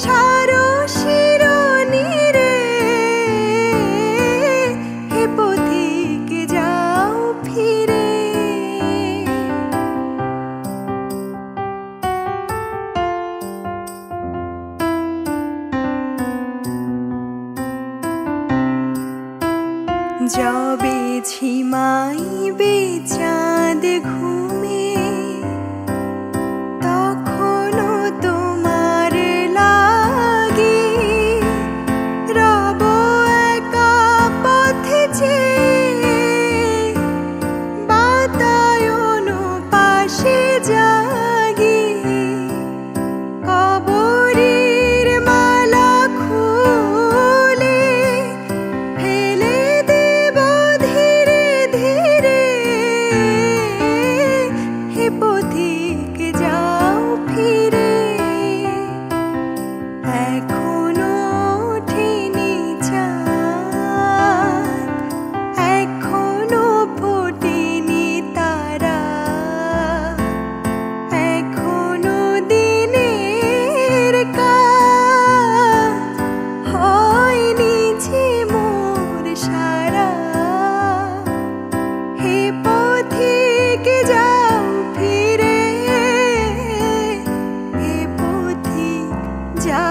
সারো শিরোনিরে, হে পথিক যাও ফিরে। যবে ঝিমাইবে চাঁদ ঘুমে, তখনও তোমার লাগি রব একা পথে চেয়ে, বাতায়ন পাশে জাগি। কবরের মালা খুলে ফেলে দেব ধীরে ধীরে, হে পথিক যাও ফিরে। এখনো ওঠেনি চাঁদ, এখনো ফোটেনি তারা, এখনো দিনের কাজ হয়নি যে মোর সারা। হে পথিক যাও ফিরে, হে পথিক যাও